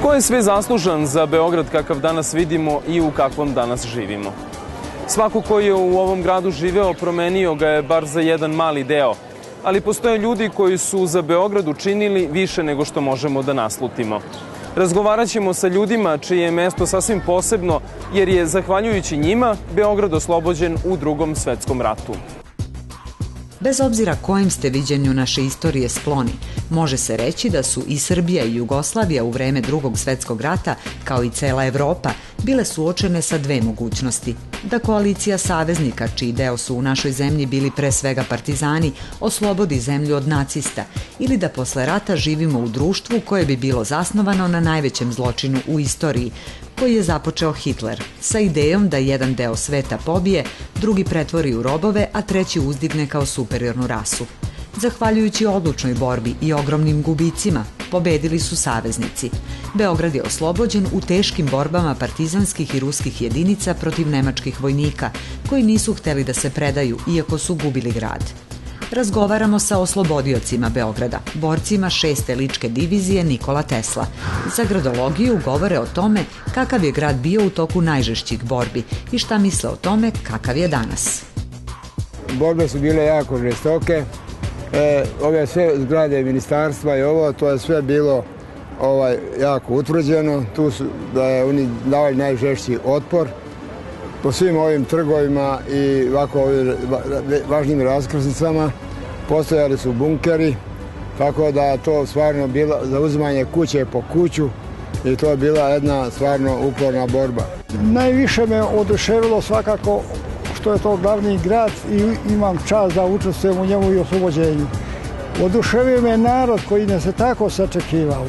Ko je sve zaslužan za Beograd kakav danas vidimo i u kakvom danas živimo? Svako ko je u ovom gradu živeo promenio ga je bar za jedan mali deo, ali postoje ljudi koji su za Beograd učinili više nego što možemo da naslutimo. Razgovarat ćemo sa ljudima čije je mesto sasvim posebno, jer je, zahvaljujući njima, Beograd oslobođen u Drugom svetskom ratu. Bez obzira kojem ste viđenju naše istorije skloni, može se reći da su i Srbija i Jugoslavija u vreme Drugog svetskog rata, kao i cela Evropa, bile suočene sa dve mogućnosti. Da koalicija saveznika, čiji deo su u našoj zemlji bili pre svega partizani, oslobodi zemlju od nacista, ili da posle rata živimo u društvu koje bi bilo zasnovano na najvećem zločinu u istoriji, koji je započeo Hitler, sa idejom da jedan deo sveta pobije, drugi pretvori u robove, a treći uzdigne kao superiornu rasu. Zahvaljujući odlučnoj borbi i ogromnim gubicima, pobedili su saveznici. Beograd je oslobođen u teškim borbama partizanskih i ruskih jedinica protiv nemačkih vojnika, koji nisu hteli da se predaju, iako su gubili grad. Razgovaramo sa oslobodiocima Beograda, borcima 6. ličke divizije Nikola Tesla. Za gradologiju govore o tome kakav je grad bio u toku najžešćih borbi i šta misle o tome kakav je danas. Borbe su bile jako žestoke. Ove sve zgrade ministarstva i ovo, to je sve bilo jako utvrđeno. Tu su da je oni davali najžešći otpor. Po svim ovim trgovima i ovako važnim raskrsnicama postojali su bunkeri, tako da to stvarno bilo zauzimanje kuće po kuću i to je bila jedna stvarno uporna borba. Najviše me oduševilo svakako što je to glavni grad i imam čast da učestvujem u njemu i oslobođenju. Oduševio me narod koji nas je tako sačekivao.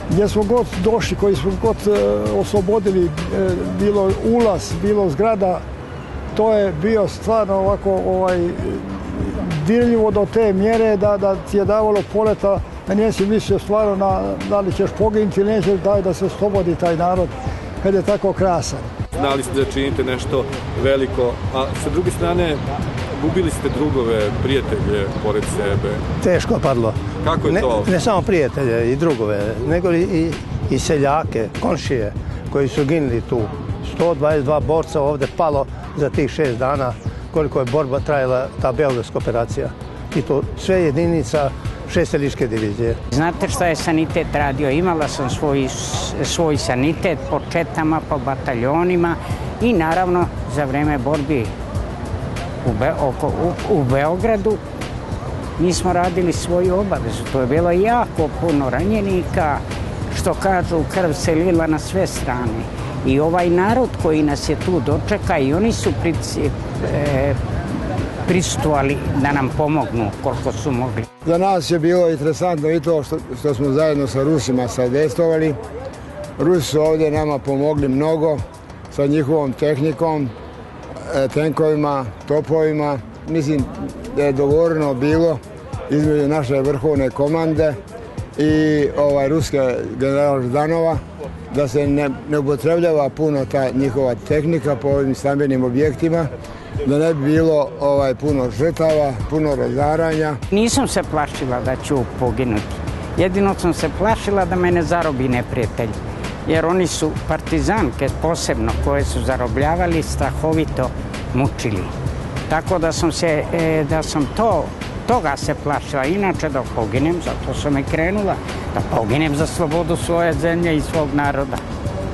Gdje smo god došli, koji smo god oslobodili, bilo ulaz, bilo zgrada, to je bio stvarno ovako dirljivo do te mjere da ti je davalo poleta, da nisi mislio stvarno da li ćeš poginuti ili nećeš, daj da se oslobodi taj narod kad je tako krasan. Znali ste da činite nešto veliko, a sa druge strane gubili ste drugove, prijatelje pored sebe. Teško padlo. Kako je to? Ne samo prijatelje i drugove, nego i seljake, komšije koji su ginuli tu. 122 borca ovde palo za tih 6 dana koliko je borba trajala, ta beogradska operacija. I to sve jedinica 6. ličke divizije. Znate šta je sanitet radio? Imala sam svoj sanitet po četama, po bataljonima i naravno za vreme borbi u Beogradu mi smo radili svoju obavezu. To je bilo jako puno ranjenika, što kažu, krv se lila na sve strane. I ovaj narod koji nas je tu dočeka i oni su prisustvovali da nam pomognu koliko su mogli. Za nas je bilo interesantno i to što smo zajedno sa Rusima sadejstvovali. Rusi su ovdje nama pomogli mnogo sa njihovom tehnikom, tenkovima, topovima. Mislim da je dogovoreno bilo između naše vrhovne komande i ruske generala Ždanova da se ne upotrebljava puno ta njihova tehnika po ovim stambenim objektima, da ne bi bilo puno žrtava, puno razaranja. Nisam se plašila da ću poginuti. Jedino sam se plašila da mene zarobi neprijatelj. Jer oni su partizanke posebno koje su zarobljavali, strahovito mučili. Tako da sam toga se plašila. Inače da poginem, zato sam i krenula, da poginem za slobodu svoje zemlje i svog naroda.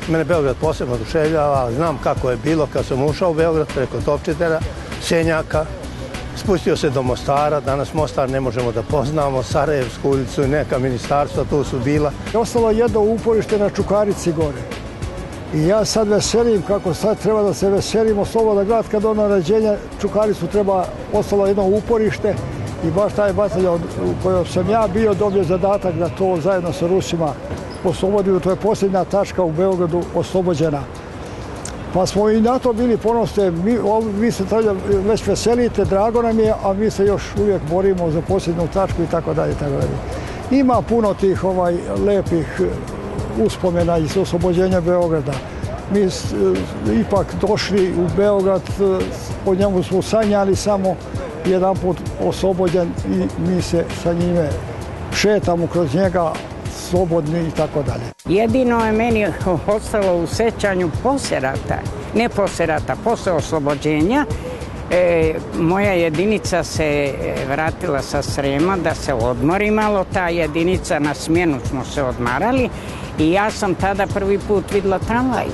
Mene Beograd posebno oduševljava, znam kako je bilo kad sam ušao u Beograd preko Topčitera, Senjaka, spustio se do Mostara, danas Mostar ne možemo da poznamo, Sarajevsku ulicu i neka ministarstva tu su bila. Ostalo jedno uporište na Čukarici gore. I ja sad veselim kako sad treba da se veselimo Slobodan grad kad ono rađenja Čukaricu treba, ostalo jedno uporište i baš taj bataljon u kojem sam ja bio dobio zadatak da to zajedno sa Rusima oslobodili. To je posljednja tačka u Beogradu oslobođena. Pa smo i na to bili ponosni. Vi se već veselite, drago nam je, a mi se još uvijek borimo za posljednju tačku i tako dalje. Ima puno tih lepih uspomena iz oslobođenja Beograda. Mi ipak došli u Beograd, po njemu smo sanjali samo jedan put oslobođen i mi se sa njime šetamo kroz njega slobodni i tako dalje. Jedino je meni ostalo u sećanju posle rata, ne posle rata, posle oslobođenja. Moja jedinica se vratila sa Srema da se odmori malo, ta jedinica, na smjenu smo se odmarali i ja sam tada prvi put videla tramvaj.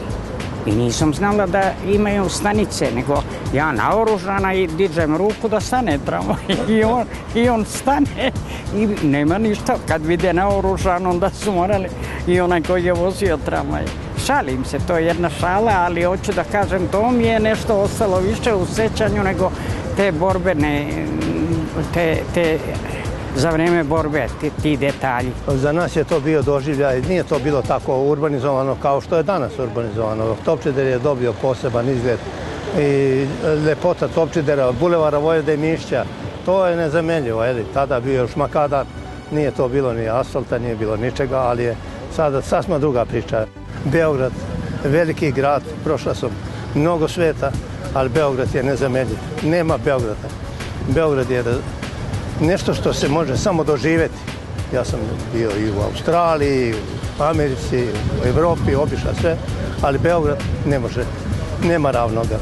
I nisam znala da imaju stanice, nego ja naoružana i dižem ruku da stane tramvaj. I on stane i nema ništa. Kad vide naoružan, onda su morali i onaj koji je vozio tramvaj. Šalim se, to je jedna šala, ali hoću da kažem, to mi je nešto ostalo više u sećanju nego te borbene, te za vreme borbe, ti detalji. Za nas je to bio doživljaj, nije to bilo tako urbanizovano kao što je danas urbanizovano. Topčider je dobio poseban izgled i lepota Topčidera, bulevara Vojvode Mišća, to je nezamenljivo. Tada bio još makadar, nije to bilo ni asfalta, nije bilo ničega, ali je sada sasma druga priča. Beograd, veliki grad, prošla sam mnogo sveta, ali Beograd je nezamenljiv. Nema Beograda. Beograd je nešto što se može samo doživjeti. Ja sam bio i u Australiji, u Americi, u Evropi, obišao sve, ali Beograd ne može, nema ravnoga.